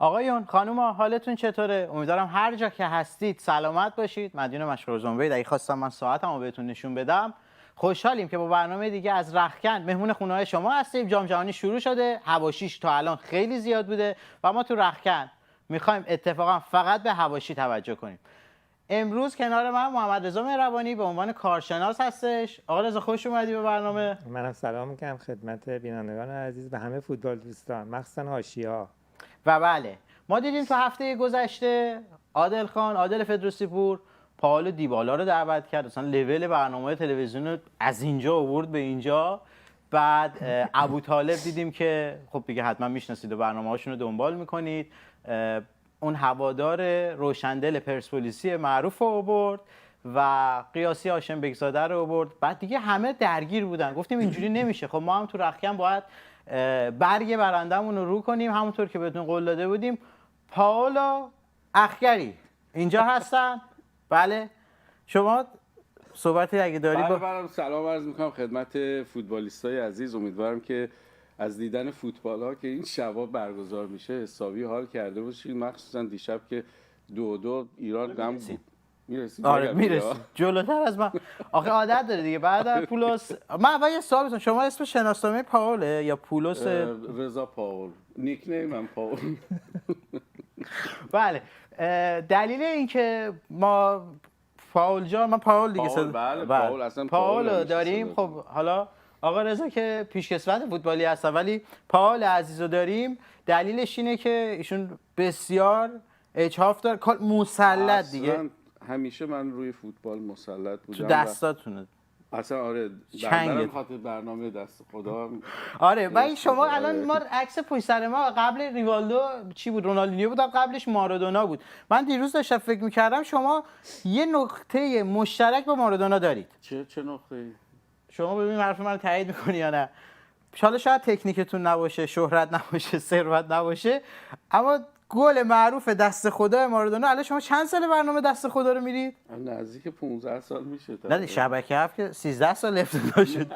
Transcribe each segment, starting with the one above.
آقایون خانوما حالتون چطوره؟ امیدوارم هر جا که هستید سلامت باشید. مدیون مشغول زنبید اگه خواستم من ساعتمو بهتون نشون بدم. خوشحالیم که با برنامه دیگه از رختکن مهمون خونه‌های شما هستیم. جام جهانی شروع شده، حواشیش تا الان خیلی زیاد بوده و ما تو رختکن میخوایم اتفاقا فقط به حواشی توجه کنیم. امروز کنار من محمد رضا مهربانی به عنوان کارشناس هستش. آقا رضا خوش اومدی به برنامه. منم سلام میکنم خدمت بینندگان عزیز و همه فوتبال دوستان، مخصوصا حاشیه‌ها. و بله ما دیدیم تو هفته گذشته عادل خان، عادل فدروسی پور پائولو دیبالا رو دعوت کرد، مثلا لول برنامه تلویزیون رو از اینجا آورد به اینجا. بعد ابوطالب دیدیم که خب دیگه حتما میشناسید و برنامه‌هاشون رو دنبال میکنید. اون هوادار روشندل پرسپولیسی معروف رو آورد و قیاسی هاشم بگزاده رو آورد. بعد دیگه همه درگیر بودن، گفتیم اینجوری نمیشه. خب ما هم تو رختکن باید برگ برندمون رو کنیم، همونطور که بهتون قول داده بودیم. پائولو اخگری اینجا هستن. بله شما صحبتی اگه داری برام سلام عرض میکنم خدمت فوتبالیستای عزیز. امیدوارم که از دیدن فوتبال ها که این شبا برگزار میشه حسابی حال کرده باشید، مخصوصا دیشب که 2-2 ایران هم میرسید. آره میرسید جلوتر از من. آخه عادت داره دیگه. بعد پولوس من اول یه سوال بزنم، شما اسم شناسنامه پائوله یا پولوس؟ رضا پائول، نیک نیم پائول. بله دلیل اینکه ما پائول جان، من پائول دیگه پائول، بله پائول اصلا پائول داریم. خب حالا آقا رضا که پیشکسوت فوتبالی هستن ولی پائول عزیزو داریم. دلیلش اینه که ایشون بسیار اجحاف داره، مسلط دیگه. همیشه من روی فوتبال مسلط بودم. تو دستاتونه اصلا. آره چنگه خاطر برنامه دست خدا. آره و این شما الان ما عکس پشت سر ما قبل ریوالدو چی بود؟ رونالدینیو بود، قبلش مارادونا بود. من دیروز داشتم فکر می‌کردم شما یه نقطه مشترک با مارادونا دارید. چه نقطه‌ای؟ شما ببین حرف من رو تایید می‌کنی یا نه. حالا شاید تکنیکتون نباشه، شهرت نباشه، ثروت نباشه، اما گل معروف دست خدا مارادونا. الان شما چند سال برنامه دست خدا رو میرید؟ نزدیک 15 سال میشه. نه شبکه هفت که 13 سال افتتاح شد.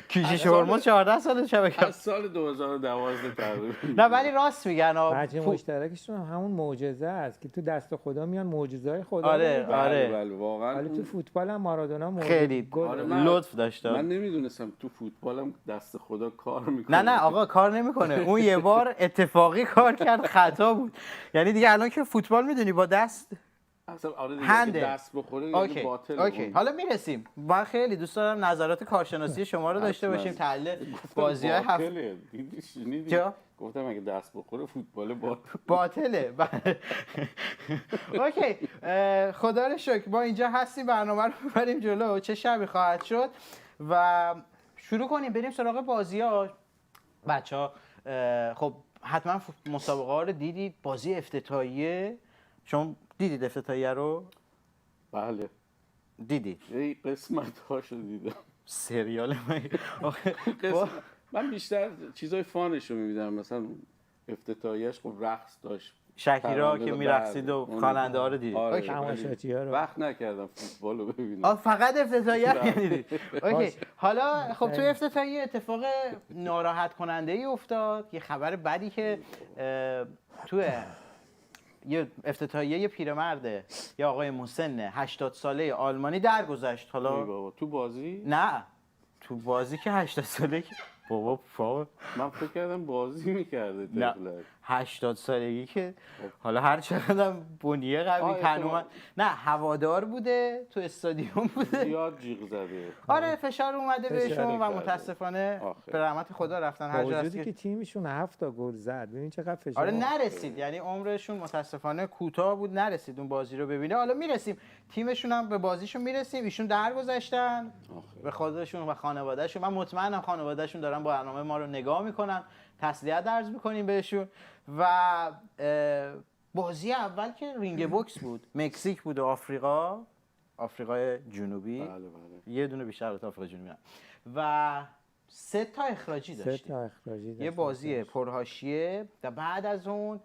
کیشیش هرمز 14 سال شبکه از سال 2012 تقریبا. نه ولی راست میگن وجه مشترکشون همون معجزه است که تو دست خدا میان معجزه‌های خدا. آره بله واقعا. ولی تو فوتبال هم مارادونا خیلی لطف داشت. من نمیدونستم تو فوتبالم دست خدا کار میکنه. نه آقا کار نمیکنه. اون یه بار اتفاقی کار کرد، خطا بود. یعنی دیگه الان که فوتبال میدونی با دست اصلا آره هنده دست بخوره اوکی. باطل. اوکی. حالا میرسیم. من خیلی دوست دارم نظرات کارشناسی شما رو داشته باشیم. تحلیل بازی‌های هفته. گفتم اگه دست بخوره فوتبال باطله. اوکی. خدا رو شکر ما اینجا هستیم، برنامه رو ببریم جلو. چه شبی خواهد شد و شروع کنیم بریم سراغ بازی‌ها. بچه‌ها خب حتما مسابقه ها رو دیدید. بازی افتتاحیه شما دیدید؟ افتتاحیه رو بله دیدید؟ یه قسمت هاشو دیدم. سریال من بیشتر چیزای فانش رو می‌بینم. مثلا افتتاحیه‌اش خب رقص داشت، شکیرا که میرقصید و خواننده ها رو دیدید. تماشاچی‌ها رو وقت نکردم فوتبال رو ببینم. فقط افتتاحیه رو دیدید. اوکی. حالا خب تو افتتاحیه اتفاق ناراحت کننده ای افتاد. یه خبر بدی که تو یه افتتاحیه یه پیرمرده یا آقای مسن 80 ساله آلمانی درگذشت. حالا تو بازی؟ نه تو بازی که 80 ساله که بابا من فکر کردم بازی میکرده. نه 80 سالگی که حالا هر چقدر بنیه قوی تنومن. نه هوادار بوده، تو استادیوم بوده، زیاد جیغ زده. آره فشار اومده بهشون و متاسفانه به رحمت خدا رفتن. هر جا که تیمشون 7 تا گل زد، ببین چقدر فشار. آره نرسید، یعنی عمرشون متاسفانه کوتاه بود، نرسید اون بازی رو ببینه. حالا میرسیم تیمشون هم به بازیشون میرسیم. ایشون درگذشتن به خودشون و خانوادهشون. من مطمئنم خانوادهشون دارن با برنامه ما رو نگاه میکنن. تسلیت عرض میکنیم بهشون. و بازی اول که رینگ بوکس بود، مکزیک بود و آفریقای جنوبی. بله. یه دونه بیشتر از آفریقای جنوبی هم. و 3 تا اخراجی داشتیم. یه بازی پرحاشیه و بعد از اون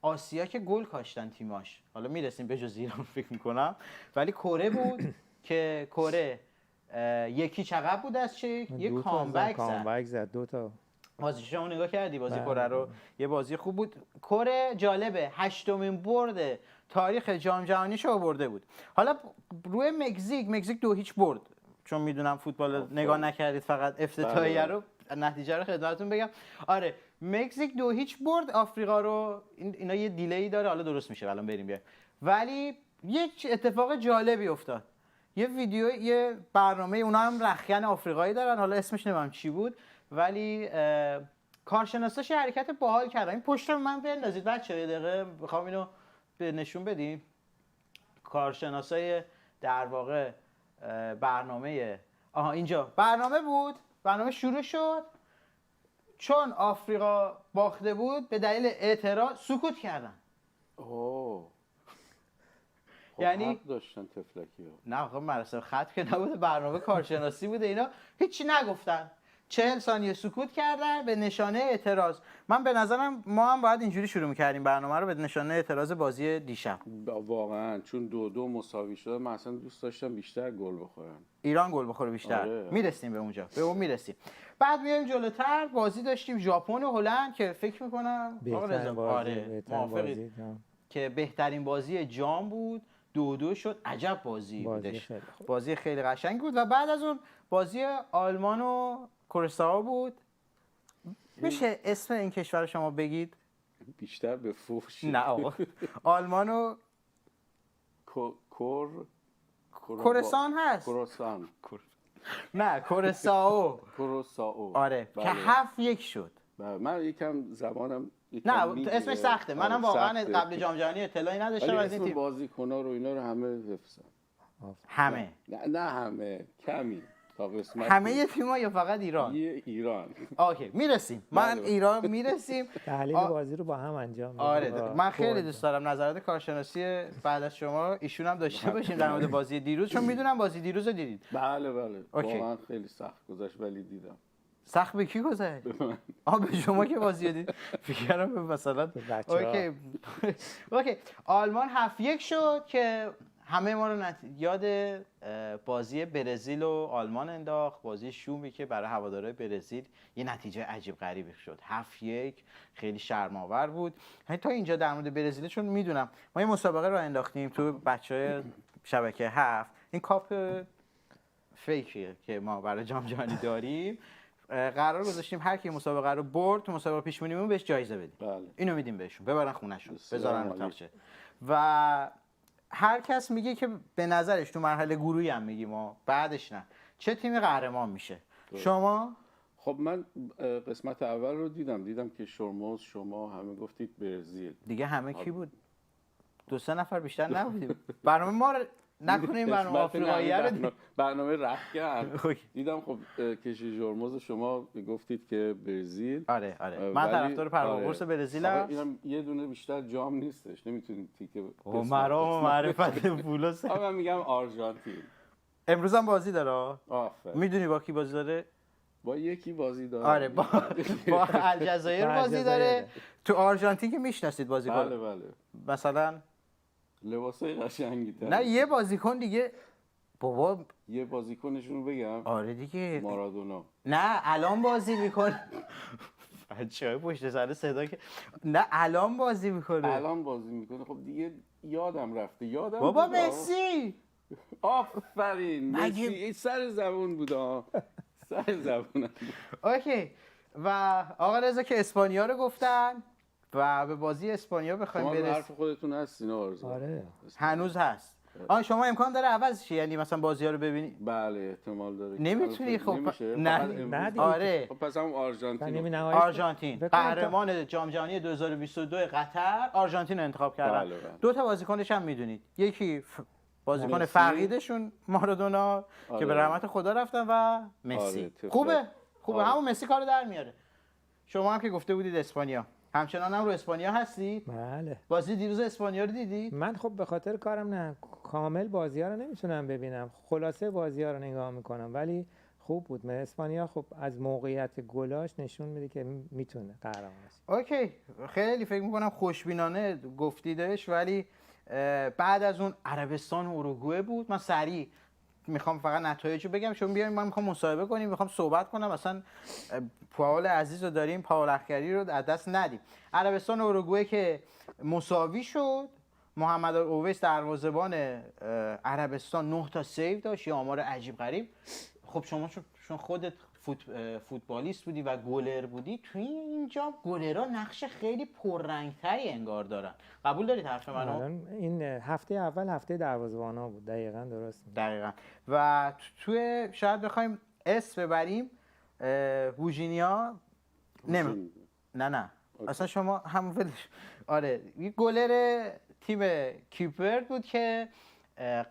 آسیا که گل کاشتن تیماش. حالا میرسیم به جز ایران فکر میکنم. ولی کره بود که کره یکی چقدر بود از چک، یه کامبک زد 2 تا بازیش شما نگاه کردی بازی کره رو؟ یه بازی خوب بود. کره جالبه 8مین برد تاریخ جام جهانیش رو برده بود. حالا روی مکزیک 2-0 برد. چون میدونم فوتبال نگاه نکردید فقط افتتاحیه رو نتیجه رو خدمتتون بگم. آره مکزیک 2-0 برد آفریقا رو. اینا یه دیلی داره حالا درست میشه الان بریم بیایم. ولی یه اتفاق جالبی افتاد. یه برنامه اونا هم رخکن آفریقایی دارن حالا اسمش نمیدونم چی بود ولی کارشناساش یه حرکت باحال کردن. این پشت من بندازید بچه‌ها یه دقیقه می‌خوام اینو به نشون بدیم. کارشناسای در واقع برنامه اینجا برنامه بود. برنامه شروع شد چون آفریقا باخته بود به دلیل اعتراض سکوت کردن. اوه خب یعنی حق داشتن تفلکی ها. نه آقا مراسم خط که نبوده برنامه کارشناسی بوده. اینا هیچی نگفتن 40 ثانیه سکوت کردن به نشانه اعتراض. من به نظرم ما هم باید اینجوری شروع می‌کردیم برنامه رو به نشانه اعتراض بازی دیشب. واقعا چون 2-2 مساوی شده من اصلا دوست داشتم بیشتر گل بخورن. ایران گل بخوره بیشتر. آره. میرسیم به اونجا. به اون میرسیم. بعد میایم جلوتر بازی داشتیم ژاپن و هلند که فکر می‌کنم آقا رضا آره موافقید که بهترین بازی جام بود. 2-2 شد. عجب بازی بودش. بازی خیلی قشنگ بود و بعد از اون بازی آلمان و کره‌سائو بود. میشه اسم این کشور شما بگید؟ بیشتر به فوش. نه آقا. آلمان و کره‌سان هست. کره‌سان. نه کره‌سائو. کره‌سائو. آره بله. که 7-1 شد. بله. من یکم زبانم نه اسمش سخته. منم واقعا قبل جام جهانی اطلاعی نداشتم از این تیم. بازیکن‌ها رو اینا رو همه حفظم. همه. نه همه کمی. همه تیم‌ها یا فقط ایران؟ ایران. اوکی میرسیم. من ایران میرسیم. تحلیل بازی رو با هم انجام میدیم. آره من خیلی دوست دارم نظرات کارشناسی بعد از شما ایشون هم داشته باشیم در مورد بازی دیروز چون میدونم بازی دیروز رو دیدید. بله واقعا خیلی سخت گذشت ولی دیدم. سخت به کی گذشت؟ به شما که بازی دید. فکر کردم مثلا اوکی آلمان 7-1 شد که همه ما رو یاد بازی برزیل و آلمان انداخت. بازی شومی که برای هوادارهای برزیل یه نتیجه عجیب غریبی شد. 7-1 خیلی شرم‌آور بود. تا اینجا در مورد برزیل چون میدونم ما یه مسابقه رو انداختیم تو بچهای شبکه 7. این کاپ فیکیه که ما برای جام جهانی داریم. قرار گذاشتیم هر کی مسابقه رو برد تو مسابقه پیش‌بینیمون بهش جایزه بدیم. بله. اینو میدیم بهشون ببرن خونه‌شون بذارن اتاقچه. و هر کس میگه که به نظرش تو مرحله گروهی هم میگیم ما بعدش نه چه تیمی قهرمان میشه. شما خب من قسمت اول رو دیدم که شما همه گفتید برزیل. دیگه همه کی بود؟ 2-3 نفر بیشتر نبودیم. برنامه ما رو نکنیم برنامه آفریقایی رو برنامه رختکن. دیدم خب کشی جرموز شما گفتید که برزیل. آره من طرفدار پرواز برزیلم. اینم یه دونه بیشتر جام نیستش نمیتونید تیکه مرام و معرفت پولس. من میگم آرژانتین. امروز هم بازی داره. آفرین. میدونی با کی بازی داره؟ با یکی بازی داره. آره با الجزایر بازی داره. تو آرژانتین که میشناسید بازیکن. بله مثلا لباسای قشنگی داره. نه یه بازیکن دیگه بابا یه بازیکنشون رو بگم. آره دیگه مارادونا. نه الان بازی میکنه. بچه‌های پشت سر صدا که نه الان بازی میکنه. خب دیگه یادم رفته. بابا مسی. آفرین مسی سر زبون بود سر زبون. اوکی و آقا رضا که اسپانیا رو گفتن و به بازی اسپانیا بخوایم برسیم. حرف خودتون هستین آرزو. آره هنوز هست. شما امکان داره عوض شه یعنی مثلا بازی‌ها رو ببینی؟ بله احتمال داره. نمیتونی خب نه آره خب پس هم آرژانتین قهرمان جام جهانی 2022 قطر آرژانتین رو انتخاب کردن. دو تا بازیکنش هم میدونید. یکی بازیکن فقیدشون مارادونا که به رحمت خدا رفتن و مسی. خوبه همون مسی کارو در میاره. شما هم که گفته بودید اسپانیا همچنان هم رو اسپانیا هستی؟ بله. بازی دیروز اسپانیا رو دیدی؟ من خب به خاطر کارم نه کامل بازی‌ها رو نمیتونم ببینم. خلاصه بازی‌ها رو نگاه میکنم ولی خوب بود. اسپانیا خب از موقعیت گلاش نشون میده که میتونه قهرمان شه. اوکی خیلی فکر میکنم خوشبینانه گفتیدش ولی بعد از اون عربستان و اروگوئه بود. من سریع میخوام فقط نتایجو بگم، شما بیایم من میخوام مصاحبه کنیم، میخوام صحبت کنم، مثلا پاول عزیز رو داریم، پاول اخگری رو از دست ندیم. عربستان و اروگوئه که مساوی شد، محمد اویس دروازه‌بان عربستان 9 تا سیو داشت، یه آمار عجیب غریب. خب شما چون خودت فوتبالیست بودی و گلر بودی، توی اینجا گلرها نقش خیلی پررنگتری انگار دارن. قبول دارید حرف منو؟ الان این هفته اول هفته دروازه‌بانا بود، دقیقاً درست میگی. دقیقاً. و توی شاید بخوایم اسم ببریم ووژینیا نه اصلا شما همون ولش. آره یه گلر تیم کیپرد بود که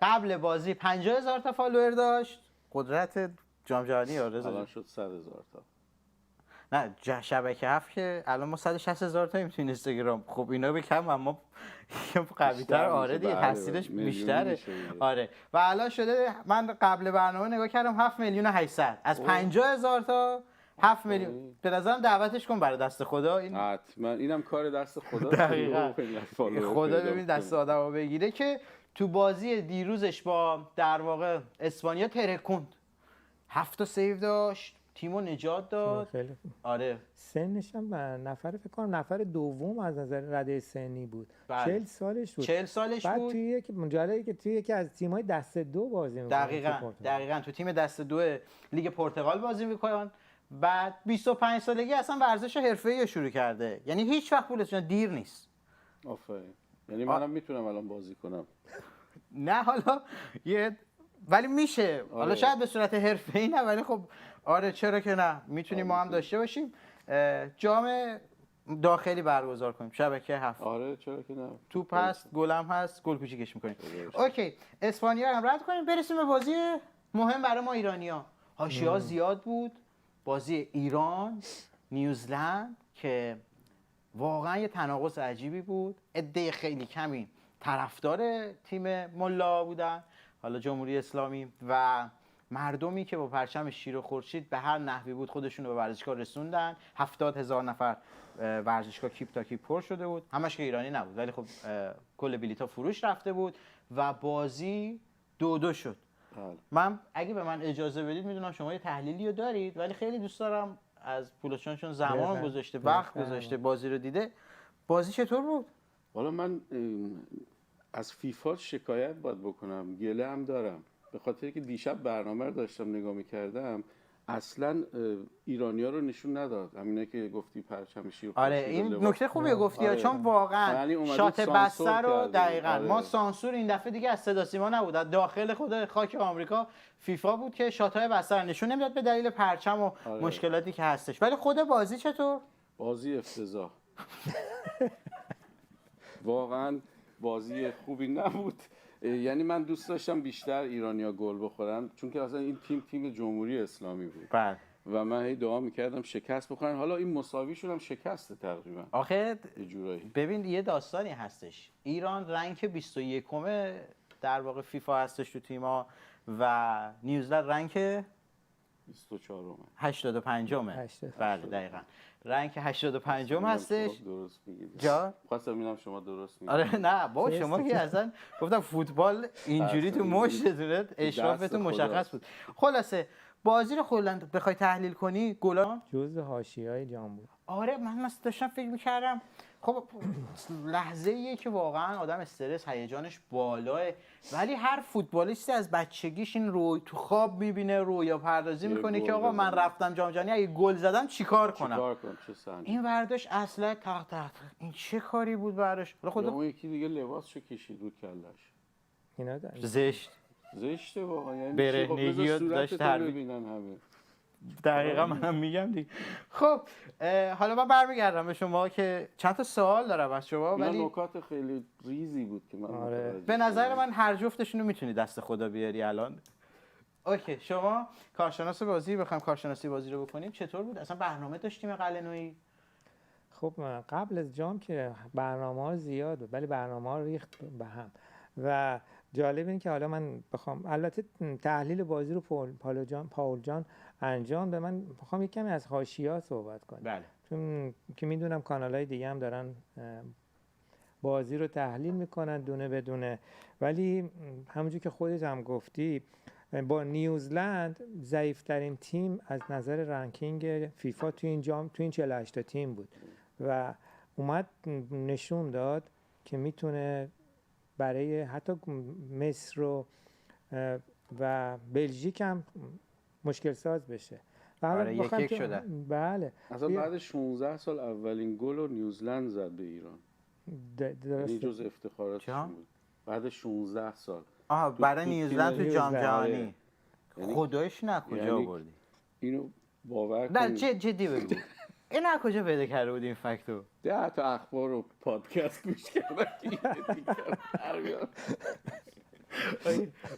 قبل بازی 50,000 تا فالوور داشت. قدرت جام جهانی الان شد 100,000 تا. نه شبکه هفت که الان ما 160,000 تاییم تو اینستاگرام. خب اینا به کم اما قوی‌تر. آره دیگه تاثیرش بیشتره. آره و الان شده، من قبل برنامه نگاه کردم 7,800,000 از 50,000 تا 7 میلیون. به نظرم دعوتش کن برای دست خدا. این حتما اینم کار دست خدا. دقیقاً. خدا ببین دست آدمو بگیره که تو بازی دیروزش با در واقع اسپانیا ترکوند، 7 تا سیو داشت، تیمو نجات داد. خیلی. آره سنش هم نفر فکر کنم نفر دوم از نظر رده سنی بود. بله. 40 سالش بود. 40 سالش بعد بود. توی یک جالبه که توی یکی از تیم‌های دسته دو بازی می‌کنه. دقیقاً تو تیم دسته دو لیگ پرتغال بازی می‌کنن. بعد 25 سالگی اصلا ورزش حرفه‌ای شروع کرده. یعنی هیچ وقت پولش دیر نیست. آفرین. یعنی منم میتونم الان بازی کنم. نه حالا ولی میشه. حالا شاید به صورت حرفه‌ای نه، ولی خب آره چرا که نه، میتونیم ما هم داشته باشیم. جام داخلی برگزار کنیم، شبکه هفت. آره چرا که نه. توپ هست، گل هم هست، گل کوچیکش میکنیم. اوکی اسپانیا هم رد کنیم، برسیم به بازی مهم برای ما ایرانی‌ها. حاشیه‌ها زیاد بود. بازی ایران نیوزلند که واقعا یه تناقض عجیبی بود. عده خیلی کمی طرفدار تیم ملا بودن، حالا جمهوری اسلامی، و مردمی که با پرچم شیر و خورشید به هر نحوی بود خودشون رو به ورزشگاه رسوندن. 70,000 نفر ورزشگاه کیپ تا کیپ پر شده بود، همش که ایرانی نبود ولی خب کل بلیطا فروش رفته بود و بازی 2-2 شد. من اگه به من اجازه بدید، میدونم شما یه تحلیلی رو دارید ولی خیلی دوست دارم از پولوچان، چون زمان گذاشته، وقت گذاشته، بازی رو دیده. بازی چطور بود؟ والا من از فیفا شکایت باید بکنم، گله هم دارم، به خاطر که دیشب برنامه رو داشتم نگاه می‌کردم، اصلا ایرانی‌ها رو نشون نداد. همینه که گفتی پرچم شیر. آره این نکته خوبیه گفتی. آره. چون واقعا شات بسته رو دقیقاً آره. ما سانسور این دفعه دیگه از صدا سیما نبود، از داخل خود خاک آمریکا فیفا بود که شات‌های بسته رو نشون نمیداد به دلیل پرچم و مشکلاتی که هستش. ولی خود بازی چطور؟ بازی افتضاح. واقعا بازی خوبی نبود. یعنی من دوست داشتم بیشتر ایرانیا گل بخورن، چون که اصلا این تیم جمهوری اسلامی بود. بله. و من هی دعا میکردم شکست بخورن. حالا این مساوی شدم شکسته تقریبا. آخه یه جورایی. ببین یه داستانی هستش. ایران رنک 21 در واقع فیفا هستش تو تیم‌ها و نیوزلند رنک 85م. بله دقیقاً. رنک 85م هستش. درست میگید. جا؟ خواستم ببینم شما درست میگید. آره نه بابا شما که اصلا گفتم فوتبال اینجوری تو مشتتونه، اشرافتون مشخص بود. خلاصه بازی رو کلا بخوای تحلیل کنی، گلا جزء حاشیه‌های جام بود. آره من داشتم فکر می‌کردم خب لحظه‌ایه که واقعا آدم استرس هیجانش بالاه، ولی هر فوتبالیستی از بچگیش این رو تو خواب می‌بینه، رویا پردازی می‌کنه که آقا من رفتم جام جهانی اگه گل زدم چیکار کنم. این ورداش اصلا تحت این چه کاری بود براش؟ خدا اون یکی دیگه لباسشو کشید رو کلش. اینا زشته واقعا، یعنی برهنگی رو داشت ببینن همه. دقیقا منم میگم دیگه. خب حالا من برمیگردم به شما که چند تا سوال دارم از شما، ولی نکات خیلی ریزی بود که من به نظر من هر جفتشون رو میتونی دست خدا بیاری الان. اوکی شما کارشناس بازی، بخوام کارشناسی بازی رو بکنیم چطور بود؟ اصلا برنامه داشتیم قلنویی؟ خب قبل از جام که برنامه‌ها زیاد بود ولی برنامه‌ها ریخت به هم و جالب این که حالا من بخوام البته تحلیل بازی رو پاول جان انجام به، من بخوام یک کمی از حاشیه‌ها صحبت کنم. بله. چون که میدونم کانال‌های دیگه هم دارن بازی رو تحلیل میکنن دونه بدونه، ولی همونجور که خودت هم گفتی با نیوزلند ضعیفترین تیم از نظر رنکینگ فیفا تو این جام تو این 48 تا تیم بود و اومد نشون داد که میتونه برای حتی مصر و بلژیک هم مشکل ساز بشه. آره، یک شده. بله. اصلا بعد 16 سال اولین گل رو نیوزلند زد به ایران. این جز افتخاراتشون بود. بعد 16 سال. برای نیوزلند تو جام جهانی. یعنی خدایش نه کجا آوردی؟ اینو باور نه کنید. جدی بگو. این از کجا پیدا کرده بود این فکتو؟ 10 تا اخبار و پادکست گوش کردم که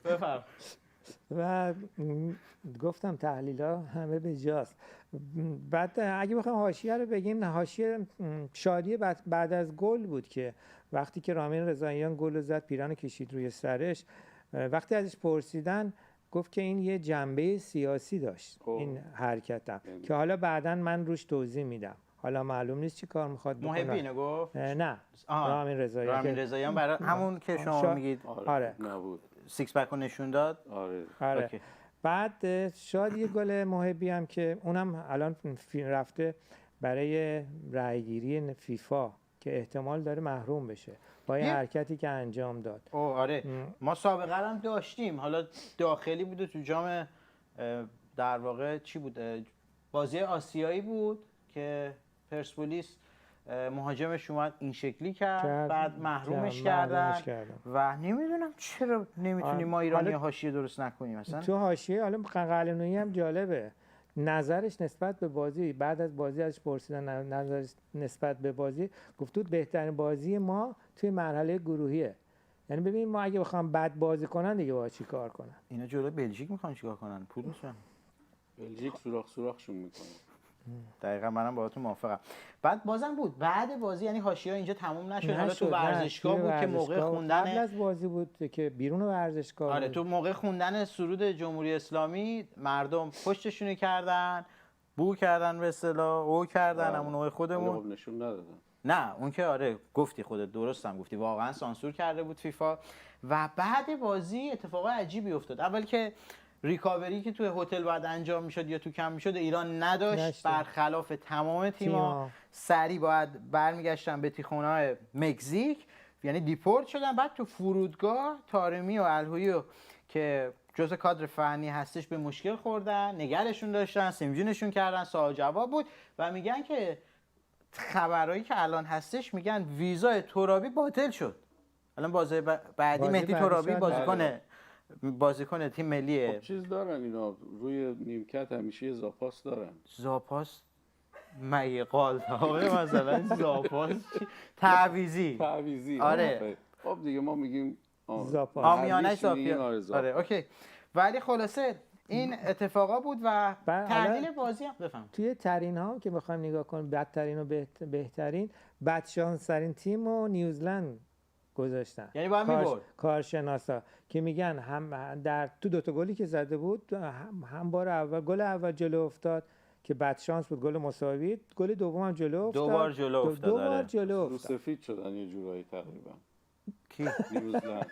بفهم. و گفتم تحلیلا همه به جاست. بعد اگه بخوام حاشیه رو بگیم، حاشیه شادی بعد از گل بود که وقتی که رامین رضاییان گل رو زد، پیرانو کشید روی سرش، وقتی ازش پرسیدن گفت که این یه جنبه سیاسی داشت این حرکتم که حالا بعداً من روش توضیح میدم. حالا معلوم نیست چی کار میخواد بکنه. محبی اینو گفت؟ نه، رامین رضاییان برای همون که شما میگید آره نبود. سیکس پک رو نشون داد. آره. اوکی. بعد شاید یه گل محبی هم که اونم الان رفته برای رأیگیری فیفا که احتمال داره محروم بشه با این حرکتی که انجام داد. آره ما سابقه هم داشتیم، حالا داخلی بود تو جام، در واقع چی بود، بازی آسیایی بود که پرسپولیس مهاجمش اومد این شکلی کرد، بعد محرومش کردن و نمیدونم چرا نمیتونیم ما ایرانی حاشیه درست نکنیم مثلا. تو حاشیه حالا قلعه‌نویی هم جالبه، نظرش نسبت به بازی، بعد از بازی ازش پرسیدن نظرش نسبت به بازی، گفت بود بهترین بازی ما توی مرحله گروهیه. یعنی ببین ما اگه بخوام بد بازی کنن دیگه باید چی کار کنن؟ اینا جلوی بلژیک میخوان چیکار کنن؟ پولشون بلژیک سوراخشون میکنه. دقیقاً منم باهاتون موافقم. بعد بازم بود بعد بازی، یعنی حاشیه اینجا تموم نشد. حالا تو ورزشگاه بود که موقع خوندن، قبل از بازی بود که بیرون ورزشگاه آره بود. تو موقع خوندن سرود جمهوری اسلامی مردم پشتشونو کردن، بو کردن به اصطلاح، او کردن، همون نوع خودمون نشون ندادن. نه اون که آره گفتی خودت، درستم گفتی، واقعا سانسور کرده بود فیفا. و بعد بازی اتفاقای عجیبی افتاد. اول که ریکاوری که توی هتل بعد انجام میشد یا تو کم میشد ایران نداشت. برخلاف تمام تیم‌ها سریع باید برمیگشتن به تیخونه‌های مکزیک، یعنی دیپورت شدن. بعد تو فرودگاه طارمی و الهویی که جزء کادر فنی هستش به مشکل خوردن، نگرشون داشتن، سیمجونشون کردن، سوال جواب بود و میگن که خبرایی که الان هستش میگن ویزای ترابی باطل شد. الان بازی بعدی مهدی ترابی بازیکن تیم ملی خب چیز دارن اینا روی نیمکت همیشه یه زاپاس دارن. زاپاس مگه قالتاقه مثلا زاپاس تعویضی آره. خب دیگه ما میگیم زاپاس آمیانه زاپیا آره اوکی. ولی خلاصه این اتفاقا بود و تحلیل بازی هم بفهم. توی ترین ها که بخوایم نگاه کنیم، بدترین و بهترین، بدشانس‌ترین تیم و نیوزلند گذاشتن. یعنی باید می‌برد کارشناسا که میگن هم در تو دوتا گلی که زده بود، هم بار اول گل اول جلو افتاد که بد شانس بود، گل مساوی، گل دوم هم جلو افتاد، دو بار جلو افتاد. رو سفید شدن یه جورایی تقریبا. کی؟ نیوزلند.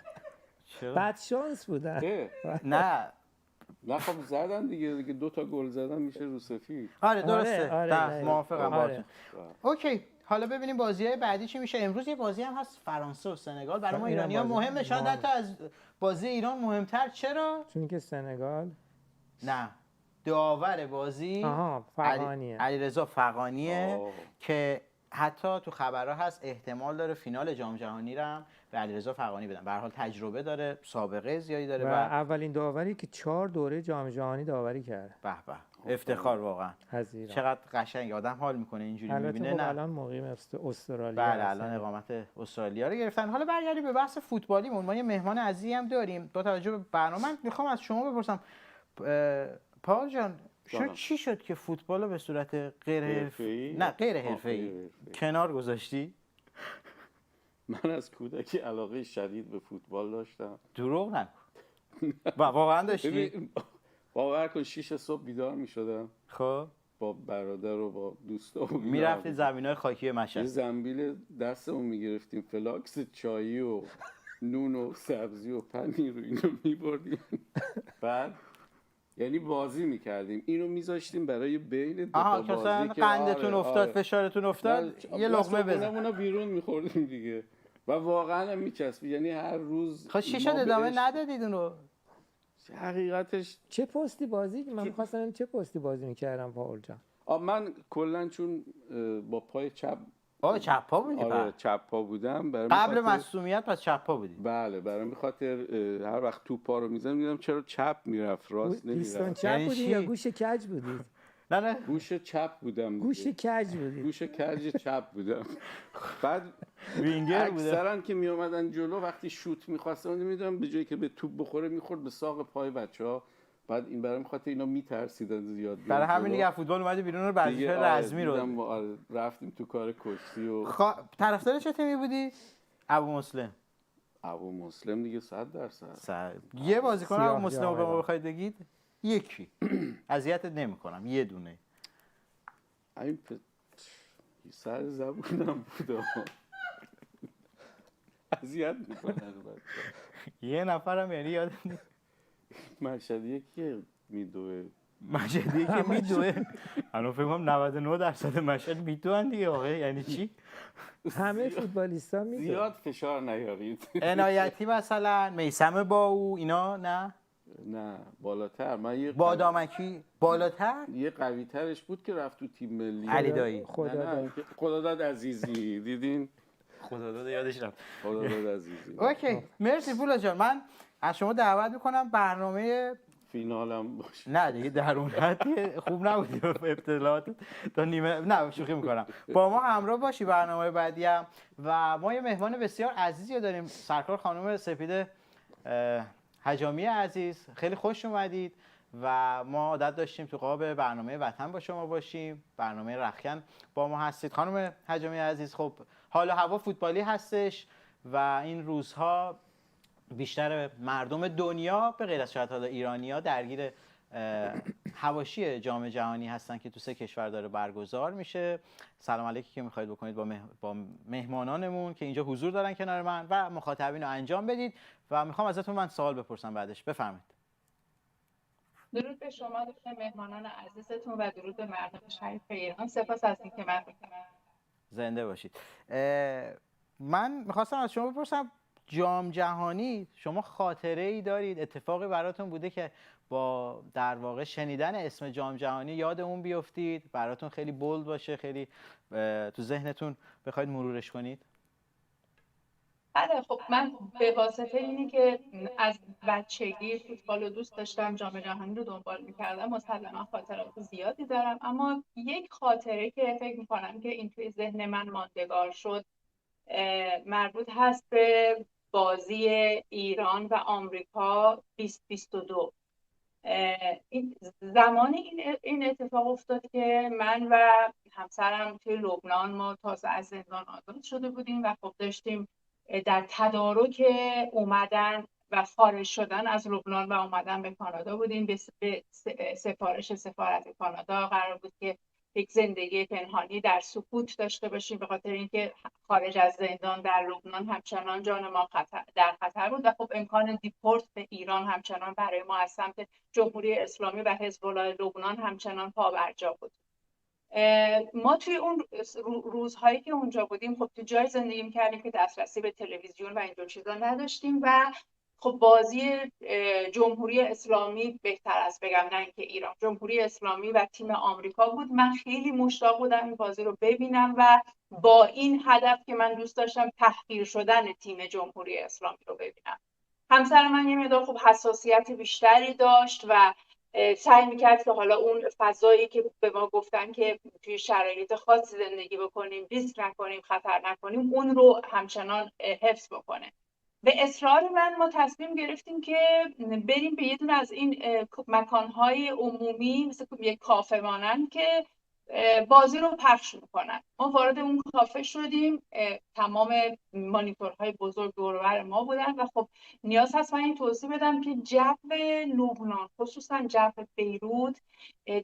بد شانس بودن. نه خب زدن دیگه دو تا گل زدن میشه رو سفید. آره درسته. موافقم باهاتون. اوکی. حالا ببینیم بازی‌های بعدی چی میشه. امروز یه بازی هم هست فرانسه و سنگال. برای ما ایرانی‌ها مهمه، شاید حتی از بازی ایران مهمتر. چرا؟ چون که سنگال نه داور بازی فغانیه، علیرضا فغانیه که حتی تو خبرها هست احتمال داره فینال جام جهانی رو هم به علیرضا فغانی بدن. به هر حال تجربه داره، سابقه زیادی داره و اولین داوری که 4 دوره جام جهانی داوری کرده. به به افتخار واقعا. چقدر قشنگ، آدم حال میکنه اینجوری میبینه. نه الان مقیم استرالیا. بله الان اقامت استرالیا رو گرفتن. حالا برگردیم به بحث فوتبالیمون. ما یه مهمان عزیزی هم داریم. با توجه به برنامه میخوام از شما بپرسم پاول جان، چی شد که فوتبال رو به صورت غیر حرفه‌ای کنار گذاشتی؟ من از کودکی علاقه شدید به فوتبال داشتم. دروغ نگو. واقعا داشتی؟ باور کن 6 صبح بیدار می‌شدم. خب با برادر و با دوستا میرفتید زمینای خاکی مشهد. یه زنبیل دستمون میگرفتیم، فلاکس چایی و نون و سبزی و پنیر و اینو میبردیم بعد یعنی بازی میکردیم، اینو میذاشتیم برای بین دو آها تا مثلا بازی که قندتون افتاد فشارتون افتاد یه لقمه بزن. اونو بیرون میخوردیم دیگه و واقعا هم میچسبید، یعنی هر روز خب چی شد ما ادامه بهش- ندادید اونو؟ حقیقتش چه پستی بازی من می‌خواستم چه پستی بازی می‌کردم پاول جان؟ من کلا چون با پای چپ چپ پا بودی آره پس؟ چپ پا بودم برای قبل خاطر- مصونیت پس چپ پا بودی؟ بله برای خاطر هر وقت توپ پا رو میزنم میدم چرا چپ میرفت راست پیستون نمیرفت. چپ یعنی بودی چی؟ یا گوش کج بودی؟ نه گوش چپ بودم گوش دیگه. کج بودی. گوش کج چپ بودم. بعد وینگر بوده. اکثرا که می اومدن جلو وقتی شوت می‌خواستن نمیدونم به جایی که به توپ بخوره میخورد به ساق پای بچه‌ها، بعد این برام خاطر اینا میترسیدن زیاد بیان برای همین جلو. دیگه از فوتبال اومدی بیرون رو ورزش دیگه رزمی رو. دیدم رفتیم تو کار کشتی و طرفدار چه تیمی بودی؟ ابو مسلم. ابو مسلم دیگه 100%. یه بازیکن سیاه ابو مسلم رو به ما جامه. بخواید بگید؟ یکی. اذیتت نمی‌کنم، یه دونه. این سر زبونم بود اذیت میکنن بچه‌ها. یه نفرم یعنی یاد نیست. مشهدیه که میدوه مشهدی که میدوه. الان فکر کنم 99% مشهد میدوئن دیگه آقا، یعنی چی؟ همه فوتبالیستا میدونن. زیاد فشار نیارید. عنایتی مثلا، میثم باو اینا نه؟ نه بالاتر، من یه بادامکی بالاتر؟ یه قوی ترش بود که رفت تو تیم ملی. علی دایی. نه خداداد عزیزی دیدین؟ خداداد یادش رفت. خداداد عزیزی اوکی مرسی پولا جان. من از شما دعوت میکنم برنامه فینالم باشه. نه دیگه در اون حد خوب نبودی اطلاعات تا نیمه. نه شوخی میکنم. با ما همراه باشی برنامه بعدی هم. و ما یه مهمان بسیار عزیزی داریم، سرکار خانم سپید حجامی عزیز. خیلی خوش اومدید و ما عادت داشتیم تو قاب برنامه وطن با شما باشیم، برنامه رخکن با ما هستید. خانم حجامی عزیز خب حال و هوا فوتبالی هستش و این روزها بیشتر مردم دنیا به غیر از شاید حالا ایرانی‌ها درگیر حواشی جام جهانی هستن که تو 3 کشور داره برگزار میشه. سلام علیکی که میخواید بکنید با مهمانانمون که اینجا حضور دارن کنار من و مخاطبین رو انجام بدید و میخوام ازتون من سوال بپرسم بعدش. بفرمایید. درود به شما دوستان مهمانان عزیزتون و درود به مردم شریف ایران. سپاس از اینکه من زنده باشید. من میخواستم از شما بپرسم جام جهانی شما خاطره ای دارید، اتفاقی براتون بوده که با در واقع شنیدن اسم جام جهانی یاد اون بیفتید، براتون خیلی بولد باشه، خیلی تو ذهنتون بخواید مرورش کنید؟ بله خب من به واسطه اینی که از بچگی فوتبال رو دوست داشتم، جام جهانی رو دنبال میکردم، مسلما خاطرات زیادی دارم، اما یک خاطره که فکر میکنم که این توی ذهن من ماندگار شد مربوط هست به بازی ایران و آمریکا 2022. زمانی این اتفاق افتاد که من و همسرم توی لبنان، ما تازه از زندان آزاد شده بودیم و خب داشتیم در تدارک اومدن و خارج شدن از لبنان و اومدن به کانادا بودیم. به سفارش سفارت کانادا قرار بود که یک زندگی پنهانی در سکوت داشته باشیم به خاطر اینکه خارج از زندان در لبنان همچنان جان ما در خطر بود و خب امکان دیپورت به ایران همچنان برای ما از سمت جمهوری اسلامی و حزب الله لبنان همچنان پابرجا بود. ما توی اون روزهایی که اونجا بودیم خب تو جای زندگی می‌کردیم که دسترسی به تلویزیون و اینجور چیزا نداشتیم و خب بازی جمهوری اسلامی، بهتر از بگم نه اینکه ایران، جمهوری اسلامی و تیم آمریکا بود. من خیلی مشتاق بودم این بازی رو ببینم و با این هدف که من دوست داشتم تحقیر شدن تیم جمهوری اسلامی رو ببینم. همسر من یه مقدار خب حساسیت بیشتری داشت و سعی میکرد که حالا اون فضایی که به ما گفتن که توی شرایط خاصی زندگی بکنیم، ریسک نکنیم، خطر نکنیم، اون رو همچنان حفظ بکنه. به اصرار من ما تصمیم گرفتیم که بریم به یه دونه از این مکانهای عمومی مثل یک کافه مانند که بازی رو پخش میکنن. ما وارد اون کافه شدیم، تمام مانیتورهای بزرگ دور و بر ما بودن و خب نیاز هست من این توضیح بدم که جو لبنان، خصوصا جو بیروت،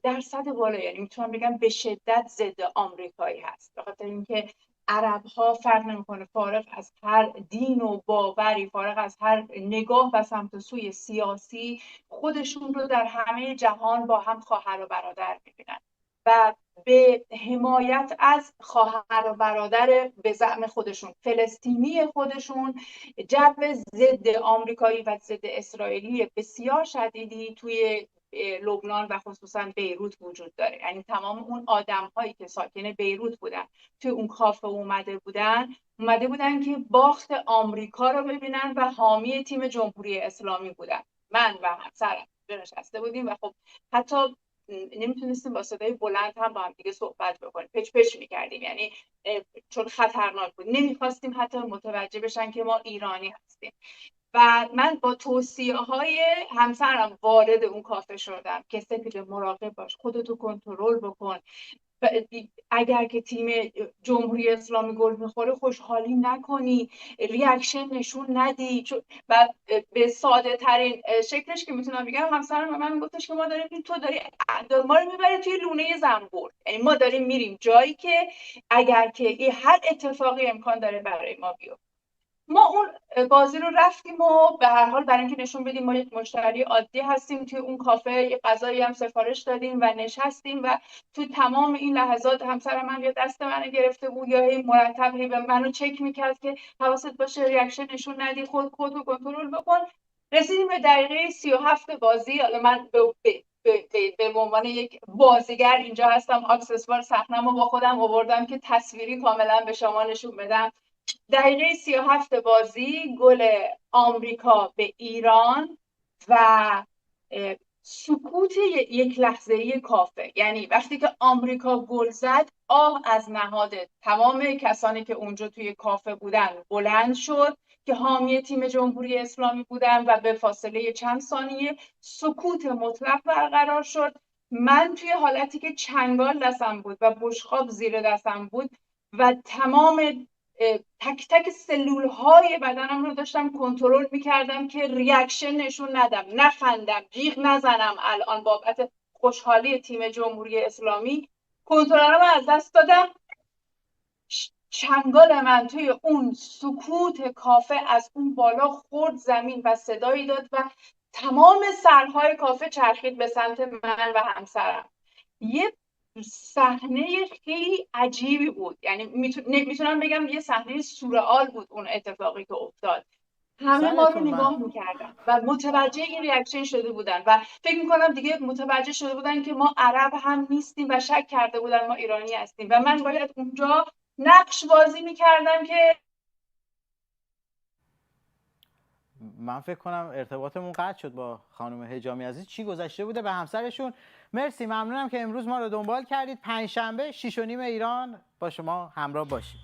درصد بالا، یعنی میتونم بگم به شدت ضد آمریکایی هست، به خاطر اینکه عرب ها فرق نمیکنه، فارغ از هر دین و باوری، فارغ از هر نگاه و سمت و سوی سیاسی، خودشون رو در همه جهان با هم خواهر و برادر میبینن و به حمایت از خواهر و برادر به زعم خودشون فلسطینی خودشون جو ضد آمریکایی و ضد اسرائیلی بسیار شدیدی توی لبنان و خصوصا بیروت وجود داره. یعنی تمام اون آدم هایی که ساکن بیروت بودن توی اون کافه اومده بودن که باخت آمریکا رو ببینن و حامی تیم جمهوری اسلامی بودن. من و همسرم نشسته بودیم و خب حتی نمیتونستیم با صدای بلند هم با هم دیگه صحبت بکنیم، پچ پچ میکردیم، یعنی چون خطرناک بود، نمیخواستیم حتی متوجه بشن که ما ایرانی هستیم. و من با توصیه‌های همسرم وارد اون کافه شدم که سپید مراقب باش، خودتو کنترل بکن، اگر که تیم جمهوری اسلامی گل میخوره خوشحالی نکنی، ریاکشن نشون ندی. و به ساده ترین شکلش که میتونم بگم، همسرم به من میگفتش که تو داری ما رو میبری توی لونه زنبور، یعنی ما داریم میریم جایی که اگر که هر اتفاقی امکان داره برای ما بیفته. ما اون بازی رو رفتیم و به هر حال برای اینکه نشون بدیم ما یک مشتری عادی هستیم توی اون کافه، یه غذایی هم سفارش دادیم و نشستیم و تو تمام این لحظات همسر من یا دست منو گرفته بود یا هی مرتب هی به منو چک میکرد که حواست باشه ریاکشن نشون ندی، خودتو کنترل بکن. رسیدیم به دقیقه 37 بازی. حالا من به عنوان یک بازیگر اینجا هستم، اکسسوار صحنه‌مو با خودم آوردم که تصویری کاملا به شما نشون بدم. دقیقه 37 بازی گل آمریکا به ایران و سکوت یک لحظه‌ای کافه. یعنی وقتی که آمریکا گل زد، آه از نهاد تمام کسانی که اونجا توی کافه بودن بلند شد که حامی تیم جمهوری اسلامی بودن و به فاصله چند ثانیه سکوت مطلق برقرار شد. من توی حالتی که چنگال دستم بود و بشقاب زیر دستم بود و تمام تک تک سلول های بدنم رو داشتم کنترل میکردم که ریاکشن نشون ندم، نخندم، جیغ نزنم الان بابت خوشحالی تیم جمهوری اسلامی. کنترلم از دست دادم. چنگال من توی اون سکوت کافه از اون بالا خورد زمین و صدایی داد و تمام سرهای کافه چرخید به سمت من و همسرم. یه صحنه خیلی عجیبی بود، یعنی میتونم بگم یه صحنه سورئال بود اون اتفاقی که افتاد. همه ما رو نگاه میکردن و متوجه این ریاکشن شده بودن و فکر میکنم دیگه متوجه شده بودن که ما عرب هم نیستیم و شک کرده بودن ما ایرانی هستیم و من باید اونجا نقش بازی میکردم که من فکر کنم ارتباطمون قطع شد با خانم حجامی عزیز. چی گذشته بوده به همسرشون؟ مرسی، ممنونم که امروز ما رو دنبال کردید. پنجشنبه 6:30 ایران با شما همراه باشیم.